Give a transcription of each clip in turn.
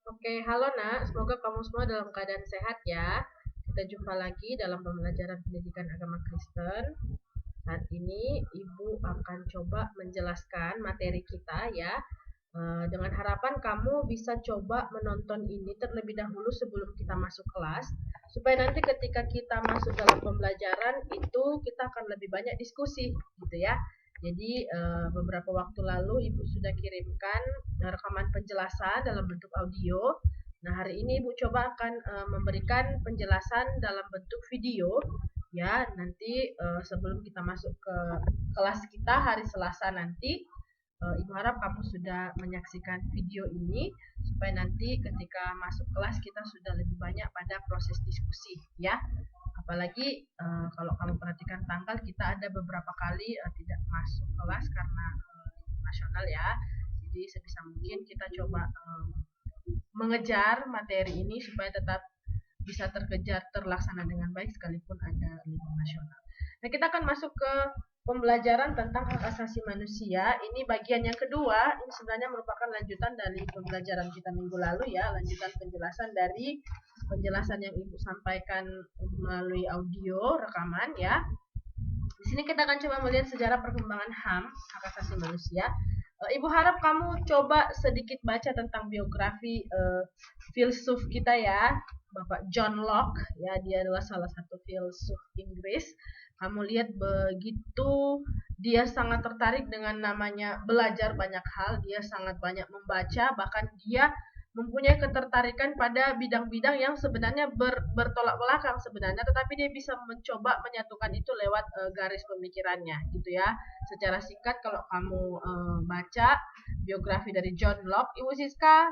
Oke, halo Nak. Semoga kamu semua dalam keadaan sehat ya. Kita jumpa lagi dalam pembelajaran pendidikan agama Kristen. Saat ini Ibu akan coba menjelaskan materi kita ya. Dengan harapan kamu bisa coba menonton ini terlebih dahulu sebelum kita masuk kelas, supaya nanti ketika kita masuk dalam pembelajaran itu kita akan lebih banyak diskusi, gitu ya. Jadi beberapa waktu lalu Ibu sudah kirimkan rekaman penjelasan dalam bentuk audio. Nah, hari ini Ibu coba akan memberikan penjelasan dalam bentuk video ya. Nanti sebelum kita masuk ke kelas kita hari Selasa nanti, Ibu harap kamu sudah menyaksikan video ini supaya nanti ketika masuk kelas kita sudah lebih banyak pada proses diskusi ya. Apalagi kalau kamu perhatikan tanggal kita ada beberapa kali tidak masuk kelas karena nasional ya. Jadi sebisa mungkin kita coba mengejar materi ini supaya tetap bisa terkejar terlaksana dengan baik sekalipun ada libur nasional. Nah, kita akan masuk ke pembelajaran tentang hak asasi manusia. Ini bagian yang kedua. Ini sebenarnya merupakan lanjutan dari pembelajaran kita minggu lalu ya, lanjutan penjelasan dari penjelasan yang Ibu sampaikan melalui audio rekaman ya. Di sini kita akan coba melihat sejarah perkembangan HAM, hak asasi manusia. Ibu harap kamu coba sedikit baca tentang biografi filsuf kita ya, Bapak John Locke ya, dia adalah salah satu filsuf Inggris. Kamu lihat begitu dia sangat tertarik dengan namanya belajar banyak hal, dia sangat banyak membaca, bahkan dia mempunyai ketertarikan pada bidang-bidang yang sebenarnya bertolak belakang sebenarnya, tetapi dia bisa mencoba menyatukan itu lewat garis pemikirannya gitu ya. Secara singkat kalau kamu baca biografi dari John Locke, Ibu Siska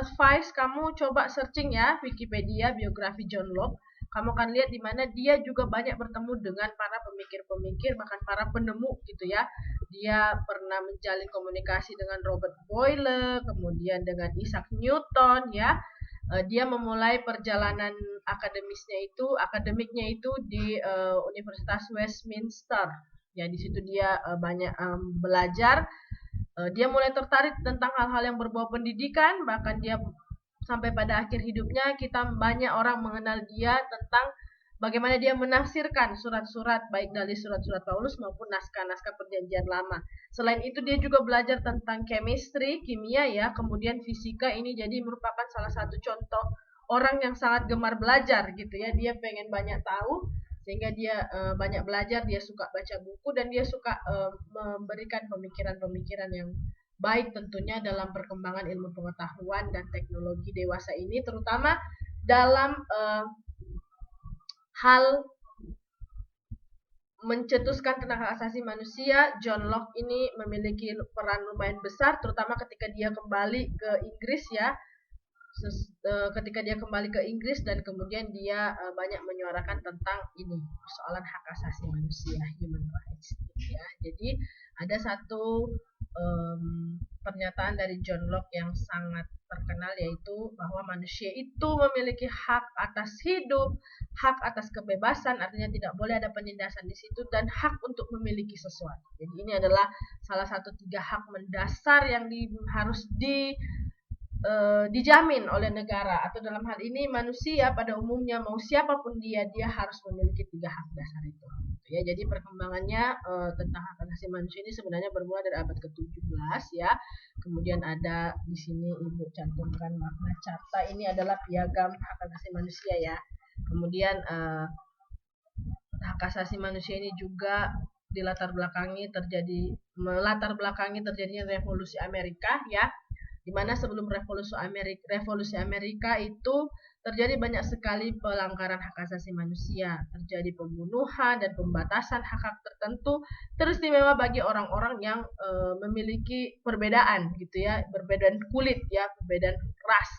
advice kamu coba searching ya Wikipedia biografi John Locke. Kamu akan lihat di mana dia juga banyak bertemu dengan para pemikir-pemikir, bahkan para penemu gitu ya. Dia pernah menjalin komunikasi dengan Robert Boyle, kemudian dengan Isaac Newton ya. Dia memulai perjalanan akademiknya itu di Universitas Westminster. Ya, di situ dia banyak belajar. Dia mulai tertarik tentang hal-hal yang berbau pendidikan, bahkan dia sampai pada akhir hidupnya kita banyak orang mengenal dia tentang bagaimana dia menafsirkan surat-surat baik dari surat-surat Paulus maupun naskah-naskah perjanjian lama. Selain itu dia juga belajar tentang chemistry, kimia ya, kemudian fisika. Ini jadi merupakan salah satu contoh orang yang sangat gemar belajar gitu ya. Dia pengen banyak tahu sehingga dia banyak belajar, dia suka baca buku dan dia suka memberikan pemikiran-pemikiran yang baik tentunya dalam perkembangan ilmu pengetahuan dan teknologi dewasa ini, terutama dalam hal mencetuskan tentang hak asasi manusia. John Locke ini memiliki peran lumayan besar, terutama ketika dia kembali ke Inggris ya. Ketika dia kembali ke Inggris dan kemudian dia banyak menyuarakan tentang ini persoalan hak asasi manusia, human rights ya. Jadi ada satu pernyataan dari John Locke yang sangat terkenal, yaitu bahwa manusia itu memiliki hak atas hidup, hak atas kebebasan, artinya tidak boleh ada penindasan di situ, dan hak untuk memiliki sesuatu. Jadi ini adalah salah satu 3 hak mendasar yang harus dijamin oleh negara, atau dalam hal ini manusia pada umumnya mau siapapun dia harus memiliki 3 hak dasar itu. Ya, jadi perkembangannya tentang hak asasi manusia ini sebenarnya bermula dari abad ke-17 ya. Kemudian ada di sini Ibu cantumkan Magna Carta, ini adalah piagam hak asasi manusia ya. Kemudian hak asasi manusia ini juga melatar belakangi terjadinya revolusi Amerika ya, di mana sebelum revolusi Amerika itu terjadi banyak sekali pelanggaran hak asasi manusia, terjadi pembunuhan dan pembatasan hak-hak tertentu, teristimewa bagi orang-orang yang memiliki perbedaan gitu ya, perbedaan kulit ya, perbedaan ras.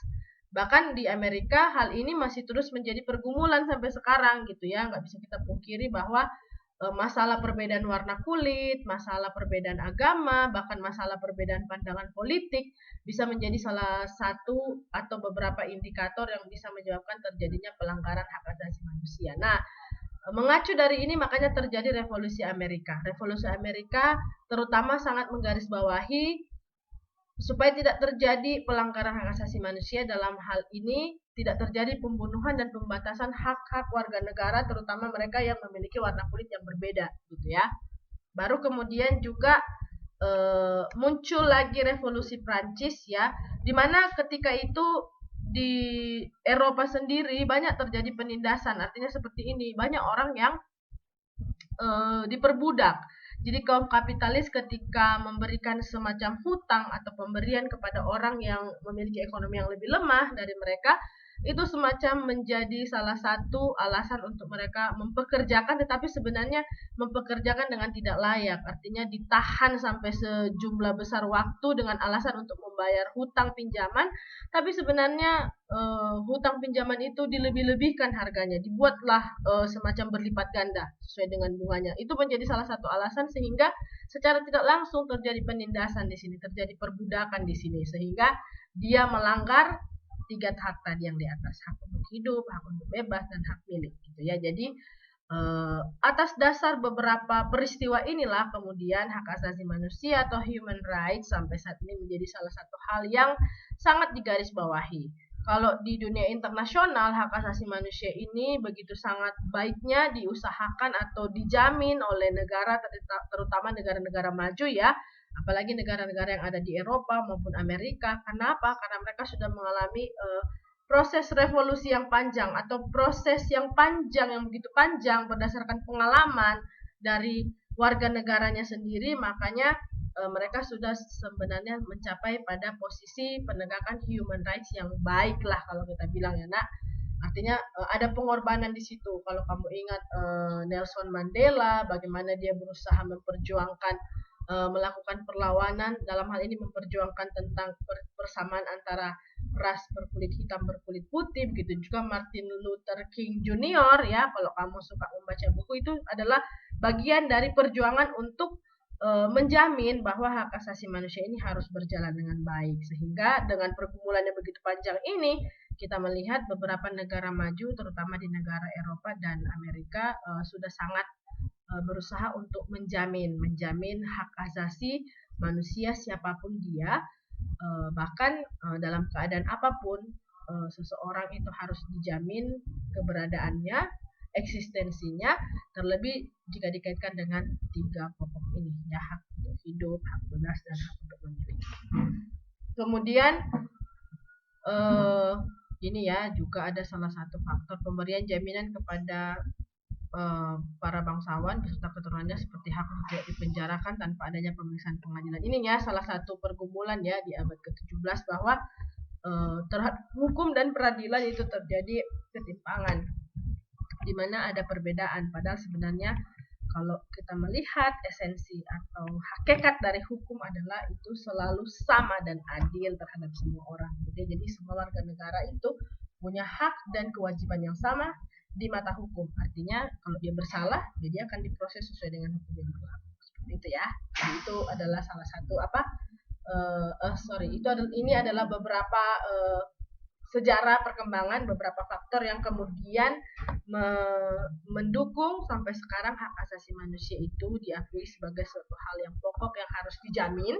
Bahkan di Amerika hal ini masih terus menjadi pergumulan sampai sekarang gitu ya, nggak bisa kita pungkiri bahwa masalah perbedaan warna kulit, masalah perbedaan agama, bahkan masalah perbedaan pandangan politik bisa menjadi salah satu atau beberapa indikator yang bisa menyebabkan terjadinya pelanggaran hak asasi manusia. Nah, mengacu dari ini makanya terjadi revolusi Amerika. Revolusi Amerika terutama sangat menggarisbawahi supaya tidak terjadi pelanggaran hak asasi manusia. Dalam hal ini tidak terjadi pembunuhan dan pembatasan hak-hak warga negara, terutama mereka yang memiliki warna kulit yang berbeda, gitu ya. Baru kemudian juga muncul lagi revolusi Prancis ya, dimana ketika itu di Eropa sendiri banyak terjadi penindasan. Artinya seperti ini, banyak orang yang diperbudak. Jadi kaum kapitalis ketika memberikan semacam hutang atau pemberian kepada orang yang memiliki ekonomi yang lebih lemah dari mereka, itu semacam menjadi salah satu alasan untuk mereka mempekerjakan, tetapi sebenarnya mempekerjakan dengan tidak layak. Artinya ditahan sampai sejumlah besar waktu dengan alasan untuk membayar hutang pinjaman, tapi sebenarnya hutang pinjaman itu dilebih-lebihkan harganya, dibuatlah semacam berlipat ganda sesuai dengan bunganya. Itu menjadi salah satu alasan sehingga secara tidak langsung terjadi penindasan di sini, terjadi perbudakan di sini, sehingga dia melanggar 3 hak tadi yang di atas, hak untuk hidup, hak untuk bebas, dan hak milik, gitu ya. Jadi atas dasar beberapa peristiwa inilah kemudian hak asasi manusia atau human rights sampai saat ini menjadi salah satu hal yang sangat digarisbawahi. Kalau di dunia internasional, hak asasi manusia ini begitu sangat baiknya diusahakan atau dijamin oleh negara, terutama negara-negara maju ya, apalagi negara-negara yang ada di Eropa maupun Amerika. Kenapa? Karena mereka sudah mengalami proses revolusi yang panjang atau proses yang panjang, yang begitu panjang berdasarkan pengalaman dari warga negaranya sendiri. Makanya mereka sudah sebenarnya mencapai pada posisi penegakan human rights yang baik lah kalau kita bilang ya nak. Artinya ada pengorbanan di situ. Kalau kamu ingat Nelson Mandela, bagaimana dia berusaha memperjuangkan melakukan perlawanan, dalam hal ini memperjuangkan tentang persamaan antara ras berkulit hitam berkulit putih. Begitu juga Martin Luther King Jr. ya, kalau kamu suka membaca buku, itu adalah bagian dari perjuangan untuk menjamin bahwa hak asasi manusia ini harus berjalan dengan baik. Sehingga dengan pergumulan yang begitu panjang ini, kita melihat beberapa negara maju, terutama di negara Eropa dan Amerika, sudah sangat berusaha untuk menjamin hak asasi manusia siapapun dia, bahkan dalam keadaan apapun seseorang itu harus dijamin keberadaannya, eksistensinya, terlebih jika dikaitkan dengan 3 pokok ini ya, hak untuk hidup, hak bebas, dan hak untuk memilih. Kemudian ini ya juga ada salah satu faktor pemberian jaminan kepada para bangsawan beserta keturunannya seperti hak untuk tidak dipenjarakan tanpa adanya pemeriksaan pengadilan. Ini ya salah satu pergumulan ya di abad ke-17 bahwa terhadap hukum dan peradilan itu terjadi ketimpangan, di mana ada perbedaan. Padahal sebenarnya kalau kita melihat esensi atau hakikat dari hukum adalah itu selalu sama dan adil terhadap semua orang. Jadi semua warga negara itu punya hak dan kewajiban yang sama di mata hukum. Artinya kalau dia bersalah, dia akan diproses sesuai dengan hukum yang berlaku. Seperti itu ya. Jadi itu adalah salah satu ini adalah beberapa sejarah perkembangan, beberapa faktor yang kemudian mendukung sampai sekarang hak asasi manusia itu diakui sebagai suatu hal yang pokok yang harus dijamin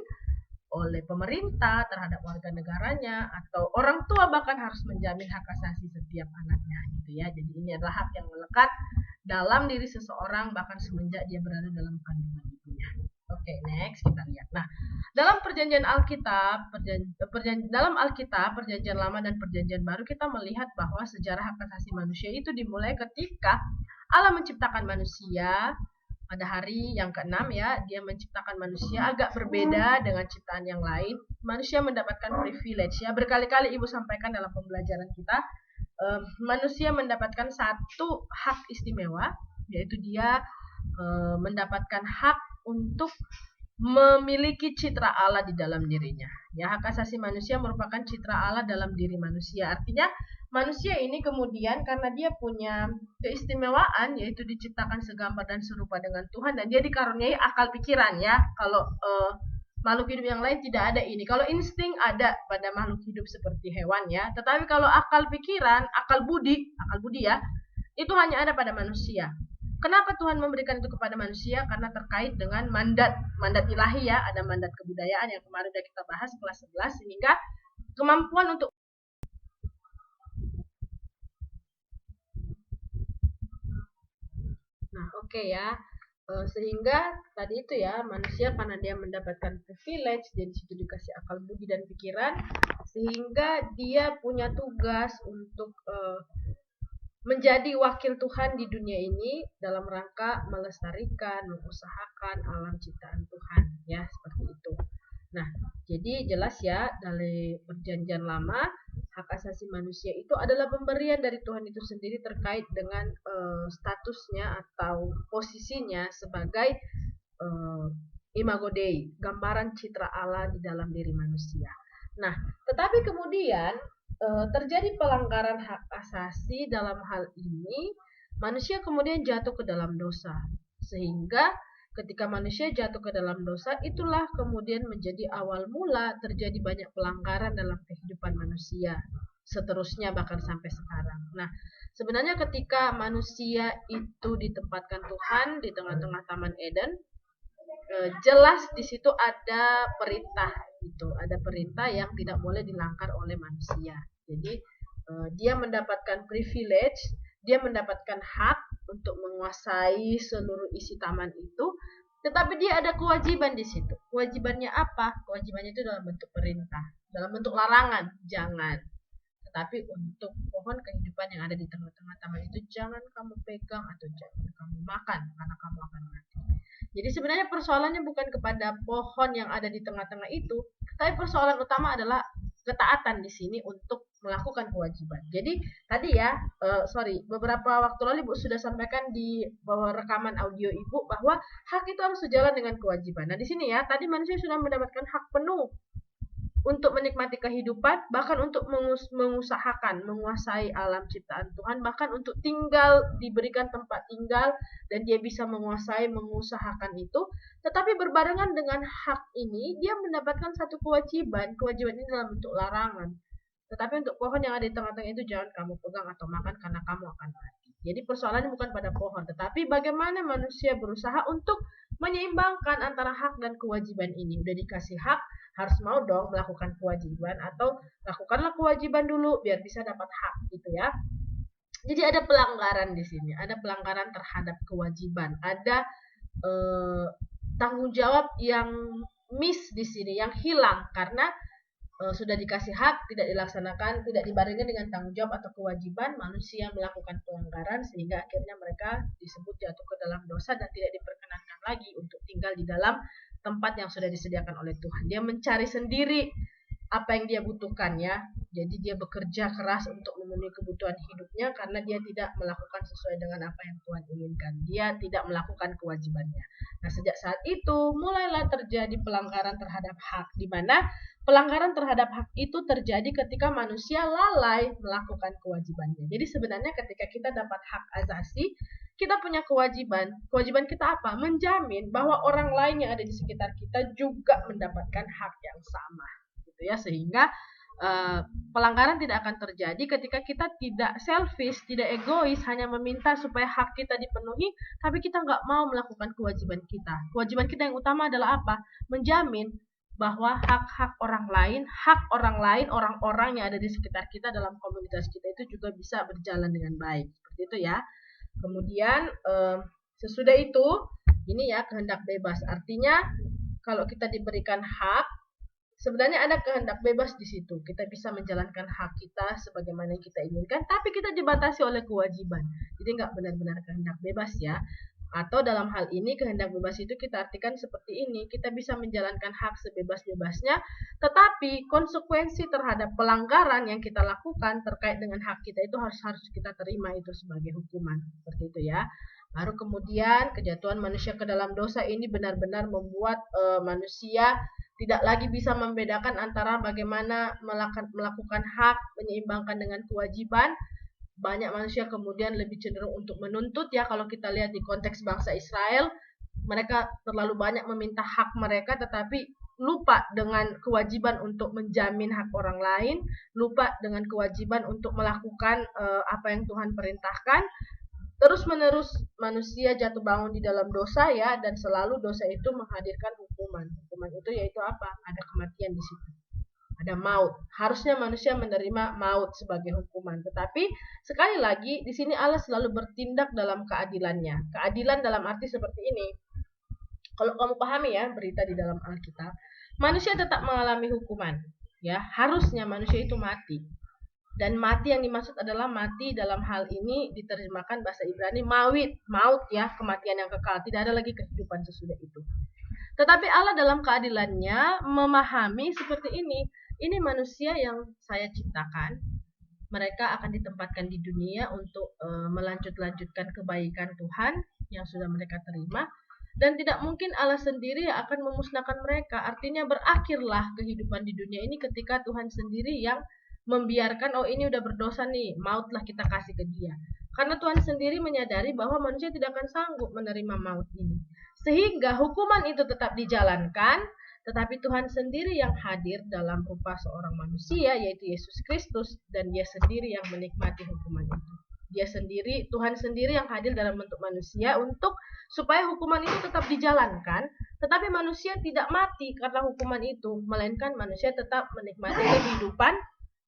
oleh pemerintah terhadap warga negaranya, atau orang tua bahkan harus menjamin hak asasi setiap anaknya gitu ya. Jadi ini adalah hak yang melekat dalam diri seseorang bahkan semenjak dia berada dalam kandungan ibunya. Oke, next kita lihat. Nah, dalam perjanjian Alkitab, dalam Alkitab, perjanjian lama dan perjanjian baru, kita melihat bahwa sejarah hak asasi manusia itu dimulai ketika Allah menciptakan manusia. Pada hari yang ke-6 ya, dia menciptakan manusia agak berbeda dengan ciptaan yang lain. Manusia mendapatkan privilege ya, berkali-kali Ibu sampaikan dalam pembelajaran kita, manusia mendapatkan satu hak istimewa, yaitu dia mendapatkan hak untuk memiliki citra Allah di dalam dirinya. Ya, hak asasi manusia merupakan citra Allah dalam diri manusia. Artinya manusia ini kemudian karena dia punya keistimewaan, yaitu diciptakan segambar dan serupa dengan Tuhan, dan dia dikaruniai akal pikiran ya. Kalau makhluk hidup yang lain tidak ada ini. Kalau insting ada pada makhluk hidup seperti hewan ya, tetapi kalau akal pikiran, akal budi ya, itu hanya ada pada manusia. Kenapa Tuhan memberikan itu kepada manusia? Karena terkait dengan mandat ilahi ya, ada mandat kebudayaan yang kemarin sudah kita bahas kelas 11, sehingga kemampuan untuk ya. Sehingga tadi itu ya, manusia karena dia mendapatkan privilege, dia disitu dikasih akal budi dan pikiran, sehingga dia punya tugas untuk menjadi wakil Tuhan di dunia ini dalam rangka melestarikan, mengusahakan alam ciptaan Tuhan ya, seperti itu. Nah, jadi jelas ya, dari perjanjian lama hak asasi manusia itu adalah pemberian dari Tuhan itu sendiri terkait dengan statusnya atau posisinya sebagai imago Dei, gambaran citra Allah di dalam diri manusia. Nah, tetapi kemudian terjadi pelanggaran hak asasi dalam hal ini, manusia kemudian jatuh ke dalam dosa. Sehingga ketika manusia jatuh ke dalam dosa, itulah kemudian menjadi awal mula terjadi banyak pelanggaran dalam kehidupan manusia. Seterusnya bahkan sampai sekarang. Nah, sebenarnya ketika manusia itu ditempatkan Tuhan di tengah-tengah Taman Eden, jelas di situ ada perintah itu, ada perintah yang tidak boleh dilanggar oleh manusia. Jadi dia mendapatkan privilege, dia mendapatkan hak untuk menguasai seluruh isi taman itu, tetapi dia ada kewajiban di situ. Kewajibannya apa? Kewajibannya itu dalam bentuk perintah, dalam bentuk larangan, jangan. Tetapi untuk pohon kehidupan yang ada di tengah-tengah taman itu jangan kamu pegang atau jangan kamu makan karena kamu akan mati. Jadi sebenarnya persoalannya bukan kepada pohon yang ada di tengah-tengah itu, tapi persoalan utama adalah ketaatan di sini untuk melakukan kewajiban. Jadi tadi ya, beberapa waktu lalu Ibu sudah sampaikan di bawah rekaman audio Ibu bahwa hak itu harus sejalan dengan kewajiban. Nah di sini ya, tadi manusia sudah mendapatkan hak penuh untuk menikmati kehidupan, bahkan untuk mengusahakan, menguasai alam ciptaan Tuhan, bahkan untuk tinggal, diberikan tempat tinggal, dan dia bisa menguasai, mengusahakan itu. Tetapi berbarengan dengan hak ini, dia mendapatkan satu kewajiban. Kewajiban ini dalam bentuk larangan. Tetapi untuk pohon yang ada di tengah-tengah itu jangan kamu pegang atau makan karena kamu akan mati. Jadi persoalannya bukan pada pohon, tetapi bagaimana manusia berusaha untuk menyeimbangkan antara hak dan kewajiban ini. Udah dikasih hak, harus mau dong melakukan kewajiban, atau lakukanlah kewajiban dulu biar bisa dapat hak gitu ya. Jadi ada pelanggaran di sini, ada pelanggaran terhadap kewajiban, ada tanggung jawab yang miss di sini, yang hilang karena sudah dikasih hak, tidak dilaksanakan, tidak dibarengi dengan tanggung jawab atau kewajiban, manusia melakukan pelanggaran sehingga akhirnya mereka disebut jatuh ke dalam dosa dan tidak diperkenankan lagi untuk tinggal di dalam tempat yang sudah disediakan oleh Tuhan. Dia mencari sendiri apa yang dia butuhkan ya. Jadi dia bekerja keras untuk memenuhi kebutuhan hidupnya karena dia tidak melakukan sesuai dengan apa yang Tuhan inginkan. Dia tidak melakukan kewajibannya. Nah, sejak saat itu mulailah terjadi pelanggaran terhadap hak, di mana pelanggaran terhadap hak itu terjadi ketika manusia lalai melakukan kewajibannya. Jadi sebenarnya ketika kita dapat hak asasi, kita punya kewajiban. Kewajiban kita apa? Menjamin bahwa orang lain yang ada di sekitar kita juga mendapatkan hak yang sama. Gitu ya, sehingga pelanggaran tidak akan terjadi ketika kita tidak selfish, tidak egois, hanya meminta supaya hak kita dipenuhi, tapi kita nggak mau melakukan kewajiban kita. Kewajiban kita yang utama adalah apa? Menjamin bahwa hak-hak orang lain, orang-orang yang ada di sekitar kita dalam komunitas kita itu juga bisa berjalan dengan baik. Seperti itu ya. Kemudian sesudah itu, ini ya kehendak bebas. Artinya kalau kita diberikan hak, sebenarnya ada kehendak bebas di situ. Kita bisa menjalankan hak kita sebagaimana yang kita inginkan, tapi kita dibatasi oleh kewajiban. Jadi nggak benar-benar kehendak bebas ya. Atau dalam hal ini kehendak bebas itu kita artikan seperti ini, kita bisa menjalankan hak sebebas-bebasnya, tetapi konsekuensi terhadap pelanggaran yang kita lakukan terkait dengan hak kita itu harus kita terima itu sebagai hukuman, seperti itu ya. Baru kemudian kejatuhan manusia ke dalam dosa ini benar-benar membuat manusia tidak lagi bisa membedakan antara bagaimana melakukan hak, menyeimbangkan dengan kewajiban. Banyak manusia kemudian lebih cenderung untuk menuntut ya, kalau kita lihat di konteks bangsa Israel, mereka terlalu banyak meminta hak mereka tetapi lupa dengan kewajiban untuk menjamin hak orang lain, lupa dengan kewajiban untuk melakukan apa yang Tuhan perintahkan. Terus-menerus manusia jatuh bangun di dalam dosa ya, dan selalu dosa itu menghadirkan hukuman. Hukuman itu yaitu apa? Ada kematian di situ. Ada maut. Harusnya manusia menerima maut sebagai hukuman. Tetapi sekali lagi di sini Allah selalu bertindak dalam keadilannya. Keadilan dalam arti seperti ini. Kalau kamu pahami ya berita di dalam Alkitab, manusia tetap mengalami hukuman. Ya, harusnya manusia itu mati. Dan mati yang dimaksud adalah mati dalam hal ini diterjemahkan bahasa Ibrani maut ya, kematian yang kekal. Tidak ada lagi kehidupan sesudah itu. Tetapi Allah dalam keadilannya memahami seperti ini. Ini manusia yang saya ciptakan. Mereka akan ditempatkan di dunia untuk melanjutkan kebaikan Tuhan yang sudah mereka terima. Dan tidak mungkin Allah sendiri akan memusnahkan mereka. Artinya berakhirlah kehidupan di dunia ini ketika Tuhan sendiri yang membiarkan, oh ini udah berdosa nih, mautlah kita kasih ke dia. Karena Tuhan sendiri menyadari bahwa manusia tidak akan sanggup menerima maut ini. Sehingga hukuman itu tetap dijalankan, tetapi Tuhan sendiri yang hadir dalam rupa seorang manusia, yaitu Yesus Kristus, dan dia sendiri yang menikmati hukuman itu. Dia sendiri, Tuhan sendiri yang hadir dalam bentuk manusia untuk supaya hukuman itu tetap dijalankan, tetapi manusia tidak mati karena hukuman itu, melainkan manusia tetap menikmati kehidupan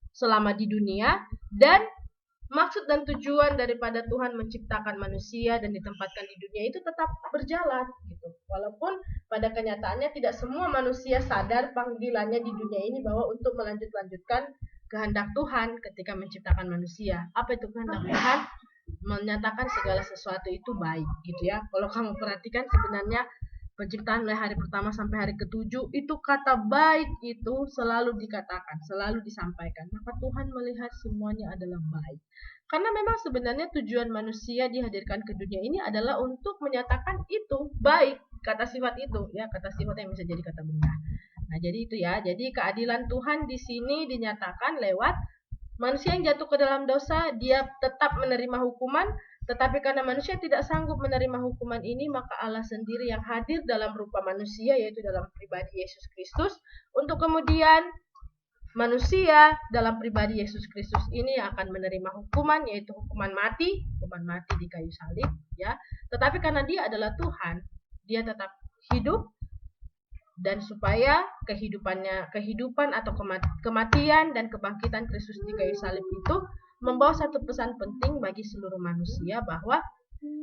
selama di dunia, dan maksud dan tujuan daripada Tuhan menciptakan manusia dan ditempatkan di dunia itu tetap berjalan gitu. Walaupun pada kenyataannya tidak semua manusia sadar panggilannya di dunia ini bahwa untuk melanjutkan kehendak Tuhan ketika menciptakan manusia. Apa itu kehendak Tuhan? Menyatakan segala sesuatu itu baik gitu ya. Kalau kamu perhatikan sebenarnya penciptaan mulai hari pertama sampai hari ke-7 itu kata baik itu selalu dikatakan, selalu disampaikan. Maka Tuhan melihat semuanya adalah baik. Karena memang sebenarnya tujuan manusia dihadirkan ke dunia ini adalah untuk menyatakan itu baik, kata sifat itu ya, kata sifat yang bisa jadi kata benda. Nah, jadi itu ya. Jadi keadilan Tuhan di sini dinyatakan lewat manusia yang jatuh ke dalam dosa, dia tetap menerima hukuman. Tetapi karena manusia tidak sanggup menerima hukuman ini, maka Allah sendiri yang hadir dalam rupa manusia, yaitu dalam pribadi Yesus Kristus, untuk kemudian manusia dalam pribadi Yesus Kristus ini akan menerima hukuman, yaitu hukuman mati di kayu salib, ya. Tetapi karena dia adalah Tuhan, dia tetap hidup, dan supaya kehidupan atau kematian dan kebangkitan Kristus di kayu salib itu membawa satu pesan penting bagi seluruh manusia bahwa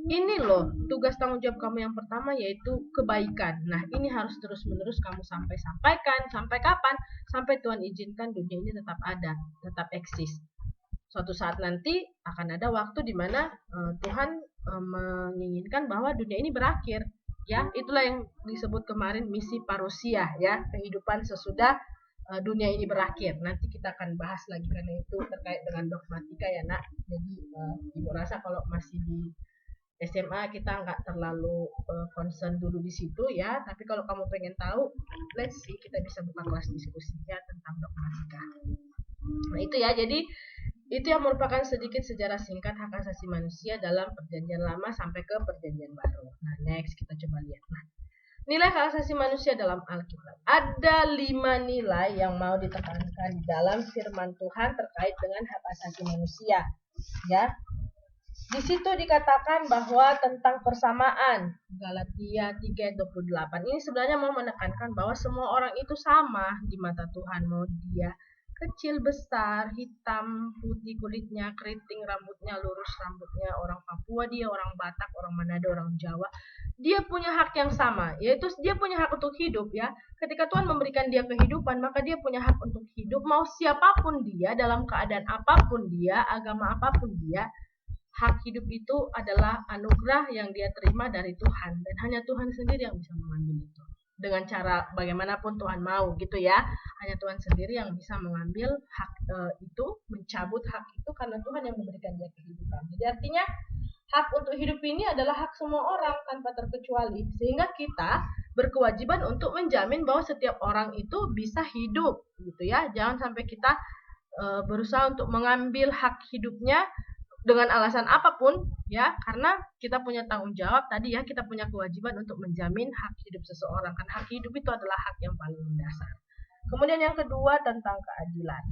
ini loh tugas tanggung jawab kamu yang pertama, yaitu kebaikan. Nah, ini harus terus-menerus kamu sampaikan. Sampai kapan? Sampai Tuhan izinkan dunia ini tetap ada, tetap eksis. Suatu saat nanti akan ada waktu di mana Tuhan menginginkan bahwa dunia ini berakhir. Ya, itulah yang disebut kemarin misi parousia ya, kehidupan sesudah dunia ini berakhir. Nanti kita akan bahas lagi karena itu terkait dengan dogmatika ya nak. Jadi ibu rasa kalau masih di SMA kita nggak terlalu concern dulu di situ ya. Tapi kalau kamu pengen tahu, let's see, kita bisa buka kelas diskusi ya tentang dogmatika. Nah itu ya. Jadi itu yang merupakan sedikit sejarah singkat hak asasi manusia dalam perjanjian lama sampai ke perjanjian baru. Nah next kita coba lihat. Nah, nilai hak asasi manusia dalam Alkitab. Ada 5 nilai yang mau ditekankan dalam firman Tuhan terkait dengan hak asasi manusia. Ya, di situ dikatakan bahwa tentang persamaan. Galatia 3:28 ini sebenarnya mau menekankan bahwa semua orang itu sama di mata Tuhan. Mau dia kecil, besar, hitam, putih kulitnya, keriting rambutnya, lurus rambutnya, orang Papua dia, orang Batak, orang Manado, orang Jawa, dia punya hak yang sama, yaitu dia punya hak untuk hidup ya. Ketika Tuhan memberikan dia kehidupan, maka dia punya hak untuk hidup, mau siapapun dia, dalam keadaan apapun dia, agama apapun dia. Hak hidup itu adalah anugerah yang dia terima dari Tuhan, dan hanya Tuhan sendiri yang bisa mengambil itu. Dengan cara bagaimanapun Tuhan mau gitu ya. Hanya Tuhan sendiri yang bisa mengambil hak itu, mencabut hak itu, karena Tuhan yang memberikan dia kehidupan. Jadi artinya hak untuk hidup ini adalah hak semua orang tanpa terkecuali. Sehingga kita berkewajiban untuk menjamin bahwa setiap orang itu bisa hidup gitu ya. Jangan sampai kita berusaha untuk mengambil hak hidupnya dengan alasan apapun ya, karena kita punya tanggung jawab tadi ya, kita punya kewajiban untuk menjamin hak hidup seseorang, kan hak hidup itu adalah hak yang paling mendasar. Kemudian yang kedua tentang keadilan.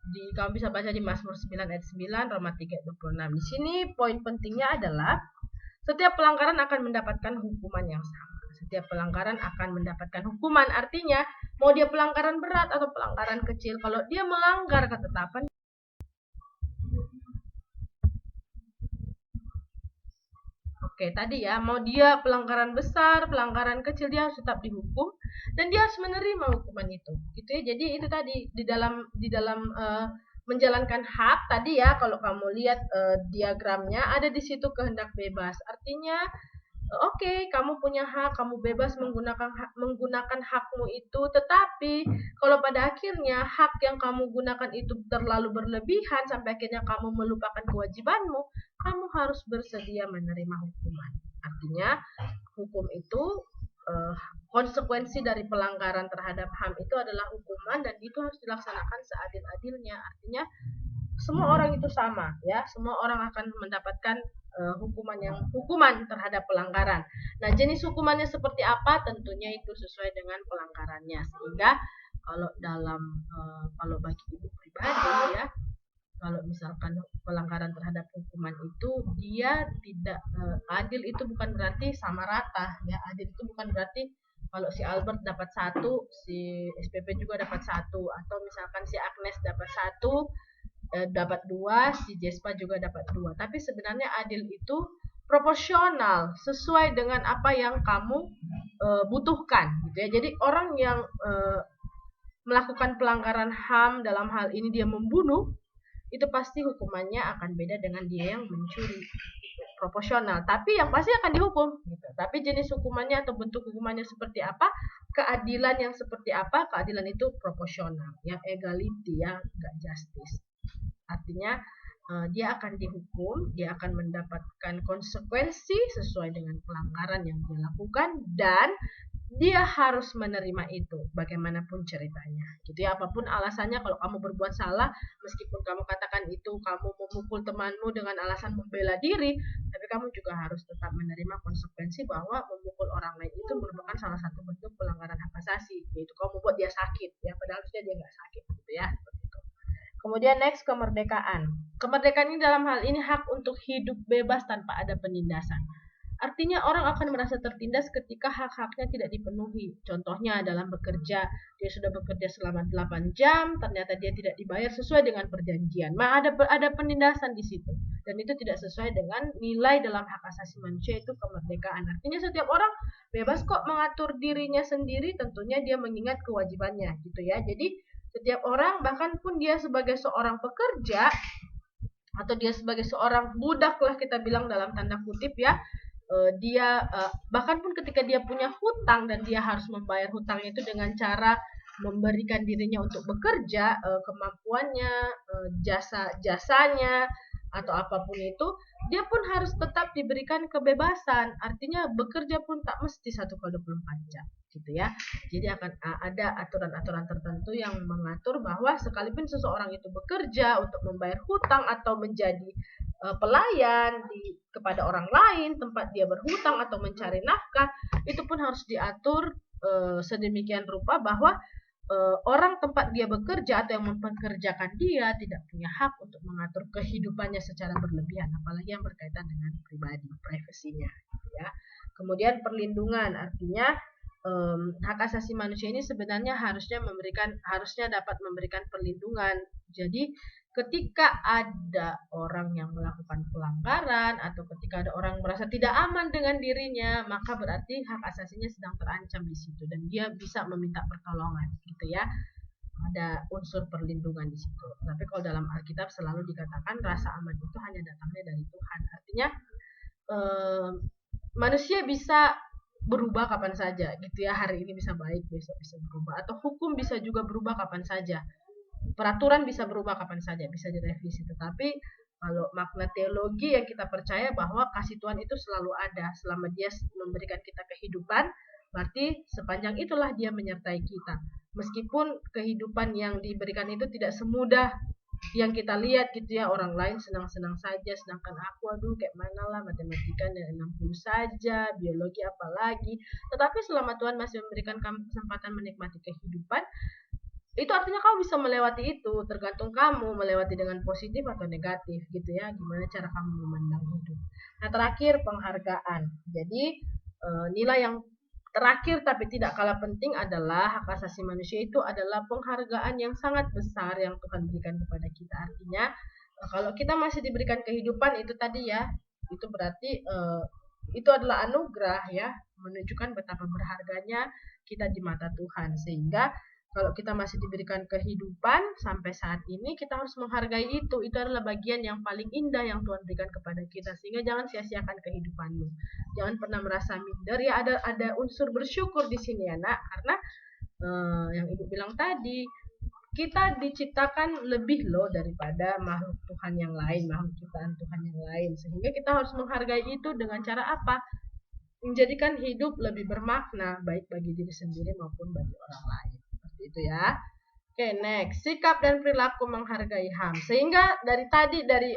Kamu bisa baca di Mazmur 9 ayat 9, Roma 3 ayat 26. Di sini poin pentingnya adalah setiap pelanggaran akan mendapatkan hukuman yang sama. Setiap pelanggaran akan mendapatkan hukuman. Artinya, mau dia pelanggaran berat atau pelanggaran kecil, kalau dia melanggar ketetapan, oke, tadi ya, mau dia pelanggaran besar, pelanggaran kecil, dia harus tetap dihukum dan dia harus menerima hukuman itu. Gitu ya. Jadi itu tadi di dalam menjalankan hak tadi ya, kalau kamu lihat diagramnya ada di situ kehendak bebas. Artinya oke, kamu punya hak, kamu bebas menggunakan hakmu itu, tetapi kalau pada akhirnya hak yang kamu gunakan itu terlalu berlebihan sampai akhirnya kamu melupakan kewajibanmu, kamu harus bersedia menerima hukuman. Artinya, hukum itu konsekuensi dari pelanggaran terhadap HAM itu adalah hukuman dan itu harus dilaksanakan seadil-adilnya. Artinya semua orang itu sama ya, semua orang akan mendapatkan hukuman terhadap pelanggaran. Nah, jenis hukumannya seperti apa? Tentunya itu sesuai dengan pelanggarannya. Sehingga kalau bagi ibu pribadi ya, kalau misalkan pelanggaran terhadap hukuman itu dia tidak adil, itu bukan berarti sama rata ya. Adil itu bukan berarti kalau si Albert dapat 1, si SPP juga dapat 1, atau misalkan si Agnes dapat 1, dapat 2, si Jespa juga dapat 2. Tapi sebenarnya adil itu proporsional sesuai dengan apa yang kamu butuhkan gitu ya. Jadi orang yang melakukan pelanggaran HAM, dalam hal ini dia membunuh, itu pasti hukumannya akan beda dengan dia yang mencuri. Proporsional, tapi yang pasti akan dihukum gitu. Tapi jenis hukumannya atau bentuk hukumannya seperti apa, keadilan yang seperti apa, keadilan itu proporsional, yang equality ya, enggak justice. Artinya dia akan dihukum, dia akan mendapatkan konsekuensi sesuai dengan pelanggaran yang dia lakukan dan dia harus menerima itu bagaimanapun ceritanya. Gitu ya, apapun alasannya, kalau kamu berbuat salah, meskipun kamu katakan itu kamu memukul temanmu dengan alasan membela diri, tapi kamu juga harus tetap menerima konsekuensi bahwa memukul orang lain itu merupakan salah satu bentuk pelanggaran hak asasi, yaitu kamu membuat dia sakit ya, padahal harusnya dia nggak sakit gitu ya. Kemudian next, kemerdekaan. Kemerdekaan ini dalam hal ini hak untuk hidup bebas tanpa ada penindasan. Artinya orang akan merasa tertindas ketika hak-haknya tidak dipenuhi. Contohnya dalam bekerja, dia sudah bekerja selama 8 jam, ternyata dia tidak dibayar sesuai dengan perjanjian. Ada penindasan di situ. Dan itu tidak sesuai dengan nilai dalam hak asasi manusia, itu kemerdekaan. Artinya setiap orang bebas kok mengatur dirinya sendiri, tentunya dia mengingat kewajibannya gitu ya. Jadi setiap orang, bahkan pun dia sebagai seorang pekerja atau dia sebagai seorang budak lah kita bilang dalam tanda kutip ya, dia bahkan pun ketika dia punya hutang dan dia harus membayar hutangnya itu dengan cara memberikan dirinya untuk bekerja, kemampuannya, jasanya atau apapun itu, dia pun harus tetap diberikan kebebasan. Artinya bekerja pun tak mesti 1x24 jam gitu ya. Jadi akan ada aturan-aturan tertentu yang mengatur bahwa sekalipun seseorang itu bekerja untuk membayar hutang atau menjadi pelayan kepada orang lain, tempat dia berhutang atau mencari nafkah, itu pun harus diatur sedemikian rupa bahwa orang tempat dia bekerja atau yang mempekerjakan dia tidak punya hak untuk mengatur kehidupannya secara berlebihan, apalagi yang berkaitan dengan pribadi, privasinya gitu ya. Kemudian perlindungan, artinya hak asasi manusia ini sebenarnya harusnya dapat memberikan perlindungan. Jadi ketika ada orang yang melakukan pelanggaran atau ketika ada orang merasa tidak aman dengan dirinya, maka berarti hak asasinya sedang terancam di situ dan dia bisa meminta pertolongan gitu ya. Ada unsur perlindungan di situ. Tapi kalau dalam Alkitab selalu dikatakan rasa aman itu hanya datangnya dari Tuhan. Artinya manusia bisa berubah kapan saja gitu ya. Hari ini bisa baik, besok bisa berubah, atau hukum bisa juga berubah kapan saja. Peraturan bisa berubah kapan saja, bisa direvisi. Tetapi kalau makna teologi yang kita percaya bahwa kasih Tuhan itu selalu ada selama dia memberikan kita kehidupan, berarti sepanjang itulah dia menyertai kita. Meskipun kehidupan yang diberikan itu tidak semudah yang kita lihat gitu ya, orang lain senang-senang saja, sedangkan aku aduh kayak mana lah, matematika 60 saja, biologi apalagi. Tetapi selama Tuhan masih memberikan kesempatan menikmati kehidupan, itu artinya kamu bisa melewati itu, tergantung kamu melewati dengan positif atau negatif gitu ya, gimana cara kamu memandang hidup. Nah, terakhir penghargaan. Jadi nilai yang terakhir tapi tidak kalah penting adalah hak asasi manusia itu adalah penghargaan yang sangat besar yang Tuhan berikan kepada kita. Artinya kalau kita masih diberikan kehidupan itu tadi ya, itu berarti itu adalah anugerah ya, menunjukkan betapa berharganya kita di mata Tuhan. Sehingga kalau kita masih diberikan kehidupan sampai saat ini, kita harus menghargai itu. Itu adalah bagian yang paling indah yang Tuhan berikan kepada kita. Sehingga jangan sia-siakan kehidupanmu. Jangan pernah merasa minder. Ya ada unsur bersyukur di sini ya nak, karena yang ibu bilang tadi, kita diciptakan lebih loh daripada makhluk Tuhan yang lain, makhluk ciptaan Tuhan yang lain. Sehingga kita harus menghargai itu dengan cara apa? Menjadikan hidup lebih bermakna, baik bagi diri sendiri maupun bagi orang lain. Seperti itu ya. Oke, next. Sikap dan perilaku menghargai HAM. Sehingga dari tadi, dari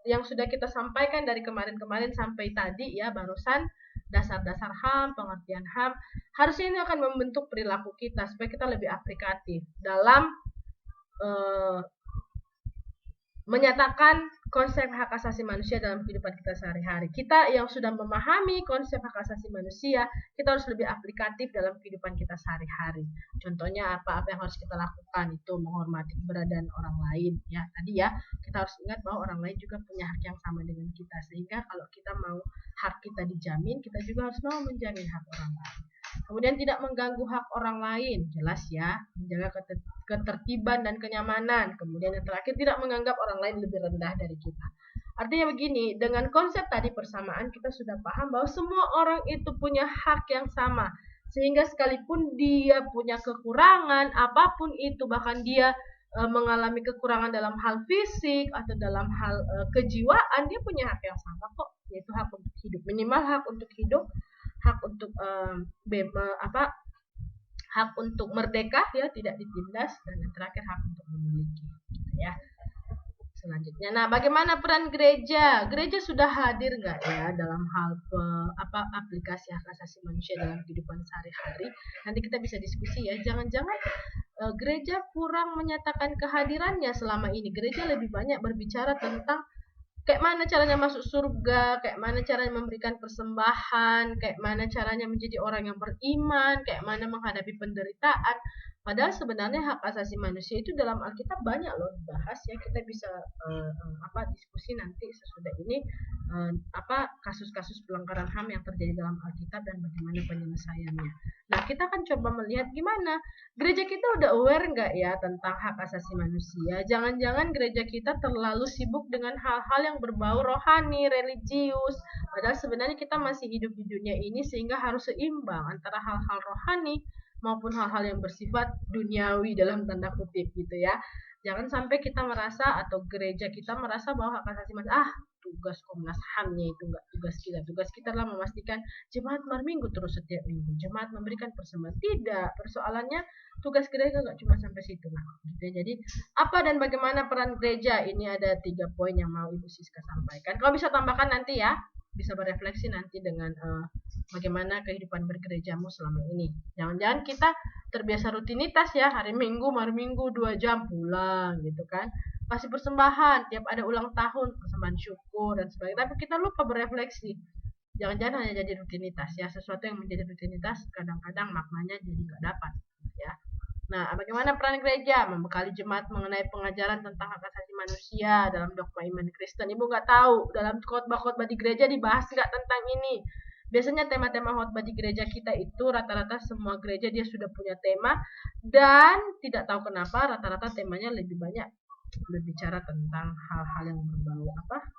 yang sudah kita sampaikan dari kemarin-kemarin sampai tadi ya, barusan dasar-dasar HAM, pengertian HAM, harusnya ini akan membentuk perilaku kita supaya kita lebih aplikatif dalam menyatakan konsep hak asasi manusia dalam kehidupan kita sehari-hari. Kita yang sudah memahami konsep hak asasi manusia, kita harus lebih aplikatif dalam kehidupan kita sehari-hari. Contohnya apa yang harus kita lakukan itu menghormati keberadaan orang lain. Ya, tadi ya, kita harus ingat bahwa orang lain juga punya hak yang sama dengan kita. Sehingga kalau kita mau hak kita dijamin, kita juga harus mau menjamin hak orang lain. Kemudian tidak mengganggu hak orang lain, jelas ya, menjaga ketertiban dan kenyamanan. Kemudian yang terakhir, tidak menganggap orang lain lebih rendah dari kita. Artinya begini, dengan konsep tadi persamaan kita sudah paham bahwa semua orang itu punya hak yang sama. Sehingga sekalipun dia punya kekurangan, apapun itu, bahkan dia mengalami kekurangan dalam hal fisik atau dalam hal kejiwaan, dia punya hak yang sama kok, yaitu hak untuk hidup. Minimal hak untuk hidup, hak untuk hak untuk merdeka ya, tidak ditindas, dan yang terakhir hak untuk memiliki gitu ya. Selanjutnya, nah bagaimana peran gereja? Gereja sudah hadir nggak ya dalam hal aplikasi hak asasi manusia dalam kehidupan sehari-hari? Nanti kita bisa diskusi ya. Jangan-jangan gereja kurang menyatakan kehadirannya selama ini. Gereja lebih banyak berbicara tentang kayak mana caranya masuk surga, kayak mana caranya memberikan persembahan, kayak mana caranya menjadi orang yang beriman, kayak mana menghadapi penderitaan. Padahal sebenarnya hak asasi manusia itu dalam Alkitab banyak loh dibahas ya. Kita bisa diskusi nanti sesudah ini kasus-kasus pelanggaran HAM yang terjadi dalam Alkitab dan bagaimana penyelesaiannya. Nah, kita akan coba melihat gimana gereja kita udah aware nggak ya tentang hak asasi manusia. Jangan-jangan gereja kita terlalu sibuk dengan hal-hal yang berbau rohani, religius. Padahal sebenarnya kita masih hidup di dunia ini sehingga harus seimbang antara hal-hal rohani maupun hal-hal yang bersifat duniawi dalam tanda kutip gitu ya. Jangan sampai kita merasa atau gereja kita merasa bahwa hak asasi manusia tugas Komnas HAM-nya itu enggak tugas kita. Tugas kita adalah memastikan jemaat berminggu terus setiap minggu. Jemaat memberikan persembahan. Tidak. Persoalannya tugas gereja enggak cuma sampai situ. Nah, gitu. Jadi apa dan bagaimana peran gereja? Ini ada 3 poin yang mau Ibu Siska sampaikan. Kalau bisa tambahkan nanti ya. Bisa berefleksi nanti dengan bagaimana kehidupan bergerejamu selama ini. Jangan-jangan kita terbiasa rutinitas ya, hari Minggu 2 jam pulang gitu kan. Kasih persembahan, tiap ada ulang tahun, persembahan syukur dan sebagainya. Tapi kita lupa berefleksi. Jangan-jangan hanya jadi rutinitas ya, sesuatu yang menjadi rutinitas kadang-kadang maknanya jadi nggak dapat ya. Nah, bagaimana peran gereja? Membekali jemaat mengenai pengajaran tentang hak asasi manusia dalam dogma iman Kristen. Ibu nggak tahu, dalam khotbah-khotbah di gereja dibahas nggak tentang ini? Biasanya tema-tema khotbah di gereja kita itu rata-rata semua gereja dia sudah punya tema, dan tidak tahu kenapa rata-rata temanya lebih banyak berbicara tentang hal-hal yang berbau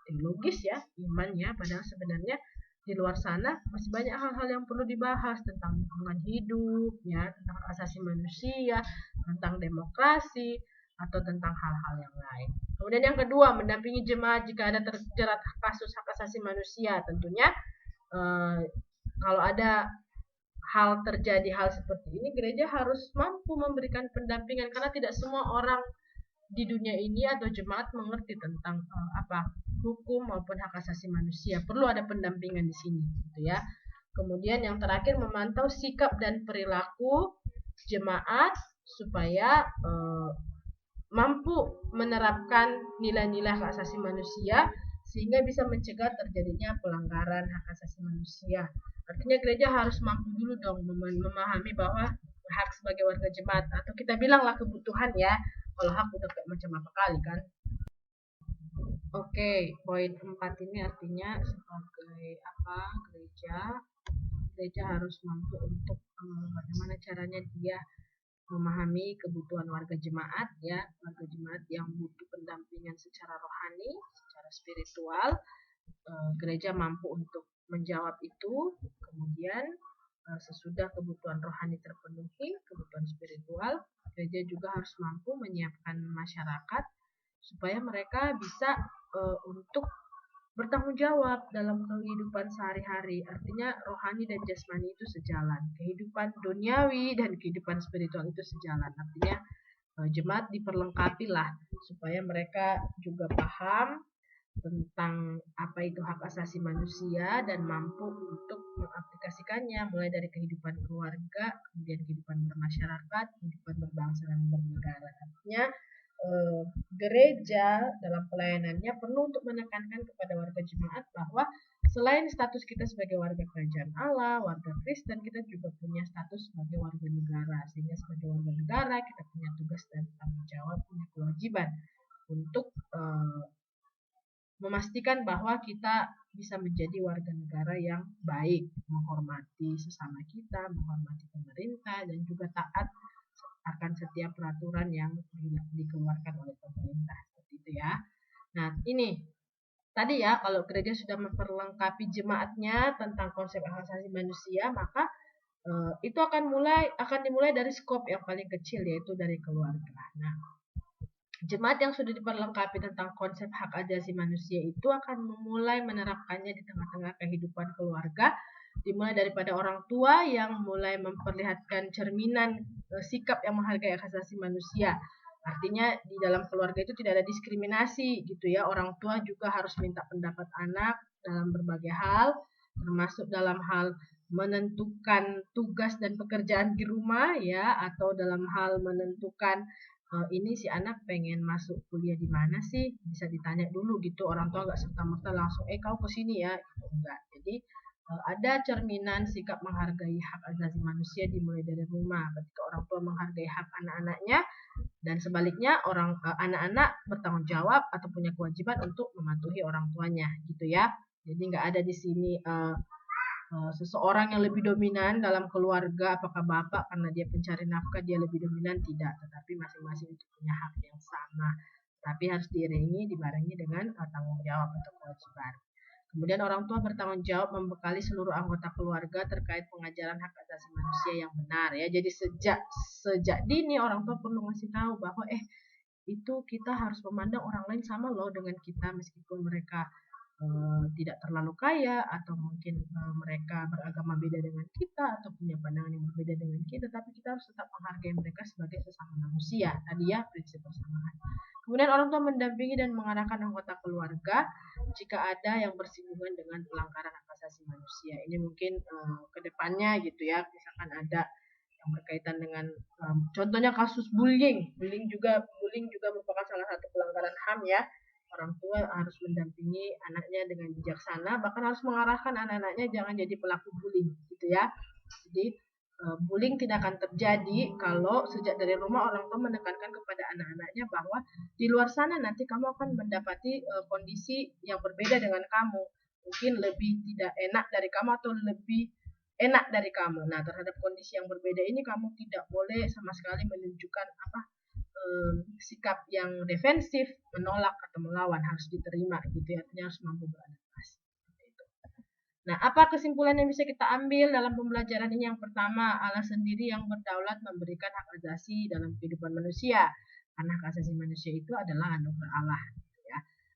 teologis ya, iman ya. Padahal sebenarnya di luar sana masih banyak hal-hal yang perlu dibahas tentang lingkungan hidup ya, tentang asasi manusia, tentang demokrasi, atau tentang hal-hal yang lain. Kemudian yang kedua, mendampingi jemaat jika ada terjerat kasus hak asasi manusia. Tentunya kalau ada terjadi hal seperti ini, gereja harus mampu memberikan pendampingan karena tidak semua orang di dunia ini atau jemaat mengerti tentang hukum maupun hak asasi manusia. Perlu ada pendampingan di sini gitu ya. Kemudian yang terakhir, memantau sikap dan perilaku jemaat supaya mampu menerapkan nilai-nilai hak asasi manusia sehingga bisa mencegah terjadinya pelanggaran hak asasi manusia. Artinya gereja harus mampu dulu dong memahami bahwa hak sebagai warga jemaat, atau kita bilanglah kebutuhan ya. Kalau hak udah kayak macam apa kali kan. Oke, poin 4 ini artinya sebagai apa? Gereja harus mampu untuk bagaimana caranya dia memahami kebutuhan warga jemaat ya, warga jemaat yang butuh pendampingan secara rohani, secara spiritual. Gereja mampu untuk menjawab itu. Kemudian sesudah kebutuhan rohani terpenuhi, kebutuhan spiritual, gereja juga harus mampu menyiapkan masyarakat supaya mereka bisa untuk bertanggung jawab dalam kehidupan sehari-hari. Artinya rohani dan jasmani itu sejalan. Kehidupan duniawi dan kehidupan spiritual itu sejalan. Artinya jemaat diperlengkapi lah supaya mereka juga paham tentang apa itu hak asasi manusia dan mampu untuk mengaplikasikannya mulai dari kehidupan keluarga, kemudian kehidupan bermasyarakat, kehidupan berbangsa dan bernegara. Artinya gereja dalam pelayanannya perlu untuk menekankan kepada warga jemaat bahwa selain status kita sebagai warga kerajaan Allah, warga Kristen, kita juga punya status sebagai warga negara. Sehingga sebagai warga negara kita punya tugas dan tanggung jawab, punya kewajiban untuk memastikan bahwa kita bisa menjadi warga negara yang baik, menghormati sesama kita, menghormati pemerintah, dan juga taat akan setiap peraturan yang dikeluarkan oleh pemerintah. Seperti itu ya. Nah, ini tadi ya, kalau gereja sudah memperlengkapi jemaatnya tentang konsep hak asasi manusia, maka itu akan dimulai dari skop yang paling kecil, yaitu dari keluarga. Nah, jemaat yang sudah diperlengkapi tentang konsep hak asasi manusia itu akan memulai menerapkannya di tengah-tengah kehidupan keluarga, dimulai daripada orang tua yang mulai memperlihatkan cerminan sikap yang menghargai hak asasi manusia. Artinya di dalam keluarga itu tidak ada diskriminasi gitu ya. Orang tua juga harus minta pendapat anak dalam berbagai hal, termasuk dalam hal menentukan tugas dan pekerjaan di rumah ya, atau dalam hal menentukan ini si anak pengen masuk kuliah di mana sih, bisa ditanya dulu gitu. Orang tua nggak serta-merta langsung kau kesini ya, gitu enggak. Jadi ada cerminan sikap menghargai hak asasi manusia dimulai dari rumah. Ketika orang tua menghargai hak anak-anaknya, dan sebaliknya anak-anak bertanggung jawab atau punya kewajiban untuk mematuhi orang tuanya gitu ya. Jadi nggak ada di sini seseorang yang lebih dominan dalam keluarga, apakah bapak karena dia pencari nafkah dia lebih dominan, tidak, tetapi masing-masing itu punya hak yang sama, tapi harus dibarengi dengan tanggung jawab atau kewajiban. Kemudian orang tua bertanggung jawab membekali seluruh anggota keluarga terkait pengajaran hak asasi manusia yang benar ya. Jadi sejak dini orang tua perlu ngasih tahu bahwa itu kita harus memandang orang lain sama loh dengan kita, meskipun mereka tidak terlalu kaya atau mungkin mereka beragama beda dengan kita atau punya pandangan yang berbeda dengan kita, tapi kita harus tetap menghargai mereka sebagai sesama manusia. Tadi ya prinsip persamaan. Kemudian orang tua mendampingi dan mengarahkan anggota keluarga jika ada yang bersinggungan dengan pelanggaran hak asasi manusia. Ini mungkin kedepannya gitu ya, misalkan ada yang berkaitan dengan contohnya kasus bullying juga merupakan salah satu pelanggaran HAM ya. Orang tua harus mendampingi anaknya dengan bijaksana, bahkan harus mengarahkan anak-anaknya jangan jadi pelaku bullying gitu ya. Jadi bullying tidak akan terjadi kalau sejak dari rumah orang tua menekankan kepada anak-anaknya bahwa di luar sana nanti kamu akan mendapati kondisi yang berbeda dengan kamu, mungkin lebih tidak enak dari kamu atau lebih enak dari kamu. Nah, terhadap kondisi yang berbeda ini kamu tidak boleh sama sekali menunjukkan sikap yang defensif, menolak atau melawan, harus diterima gitu ya, artinya harus mampu beradaptasi. Nah, apa kesimpulan yang bisa kita ambil dalam pembelajaran ini? Yang pertama, Allah sendiri yang berdaulat memberikan hak asasi dalam kehidupan manusia, karena hak asasi manusia itu adalah anugerah Allah.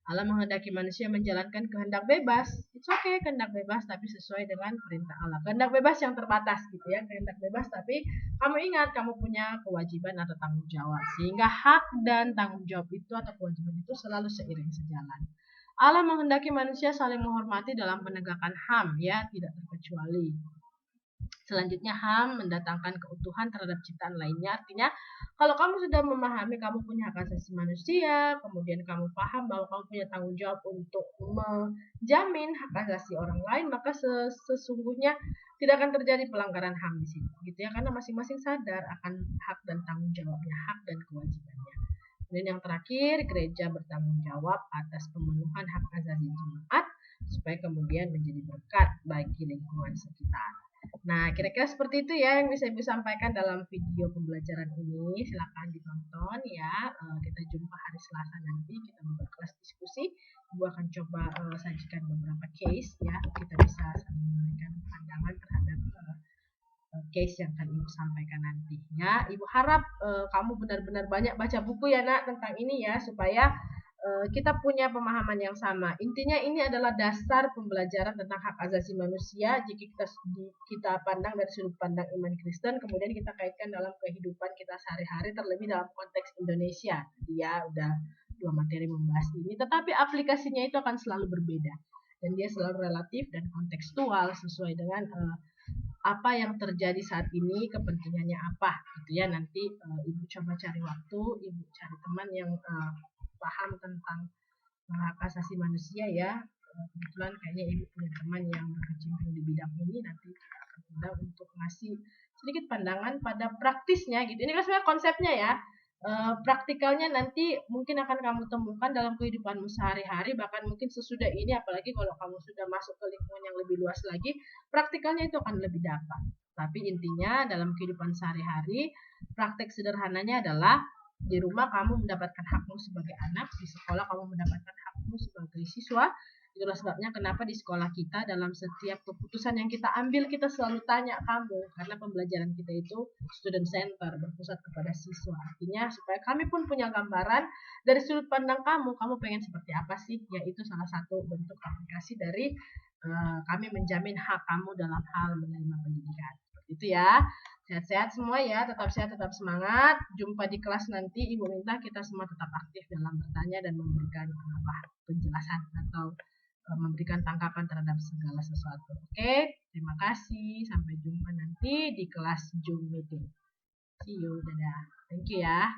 Allah menghendaki manusia menjalankan kehendak bebas. It's okay kehendak bebas, tapi sesuai dengan perintah Allah. Kehendak bebas yang terbatas gitu ya, kehendak bebas, tapi kamu ingat kamu punya kewajiban atau tanggung jawab. Sehingga hak dan tanggung jawab itu atau kewajiban itu selalu seiring sejalan. Allah menghendaki manusia saling menghormati dalam penegakan HAM ya, tidak terkecuali. Selanjutnya HAM mendatangkan keutuhan terhadap ciptaan lainnya. Artinya kalau kamu sudah memahami kamu punya hak asasi manusia, kemudian kamu paham bahwa kamu punya tanggung jawab untuk menjamin hak asasi orang lain, maka sesungguhnya tidak akan terjadi pelanggaran HAM di sini, gitu ya, karena masing-masing sadar akan hak dan tanggung jawabnya, hak dan kewajibannya. Dan yang terakhir, gereja bertanggung jawab atas pemenuhan hak asasi jemaat supaya kemudian menjadi berkat bagi lingkungan sekitar. Nah, kira-kira seperti itu ya yang bisa Ibu sampaikan dalam video pembelajaran ini. Silakan ditonton ya. Kita jumpa hari Selasa nanti, kita buka kelas diskusi. Ibu akan coba sajikan beberapa case ya. Kita bisa saling memberikan pandangan terhadap case yang akan Ibu sampaikan nanti ya. Ibu harap kamu benar-benar banyak baca buku ya Nak tentang ini ya, supaya kita punya pemahaman yang sama. Intinya ini adalah dasar pembelajaran tentang hak asasi manusia. Jika kita pandang dari sudut pandang iman Kristen, kemudian kita kaitkan dalam kehidupan kita sehari-hari, terlebih dalam konteks Indonesia. Dia udah 2 materi membahas ini, tetapi aplikasinya itu akan selalu berbeda dan dia selalu relatif dan kontekstual sesuai dengan apa yang terjadi saat ini, kepentingannya apa gitu ya. Nanti Ibu coba cari waktu, Ibu cari teman yang paham tentang hak asasi manusia ya. Kebetulan kayaknya Ibu punya teman yang berkecimpung di bidang ini, nanti akan mudah untuk ngasih sedikit pandangan pada praktisnya gitu. Ini kan sebenarnya konsepnya ya. Praktikalnya nanti mungkin akan kamu temukan dalam kehidupanmu sehari-hari, bahkan mungkin sesudah ini, apalagi kalau kamu sudah masuk ke lingkungan yang lebih luas lagi, praktikalnya itu akan lebih dapat. Tapi intinya dalam kehidupan sehari-hari, praktek sederhananya adalah di rumah kamu mendapatkan hakmu sebagai anak, di sekolah kamu mendapatkan hakmu sebagai siswa. Itulah sebabnya kenapa di sekolah kita dalam setiap keputusan yang kita ambil kita selalu tanya kamu, karena pembelajaran kita itu student center, berpusat kepada siswa. Artinya supaya kami pun punya gambaran dari sudut pandang kamu pengen seperti apa sih? Yaitu salah satu bentuk aplikasi dari kami menjamin hak kamu dalam hal menerima pendidikan. Seperti itu ya. Sehat-sehat semua ya, tetap sehat, tetap semangat. Jumpa di kelas nanti. Ibu minta kita semua tetap aktif dalam bertanya dan memberikan penjelasan atau memberikan tanggapan terhadap segala sesuatu. Oke, terima kasih. Sampai jumpa nanti di kelas Zoom meeting. See you, dadah. Thank you ya.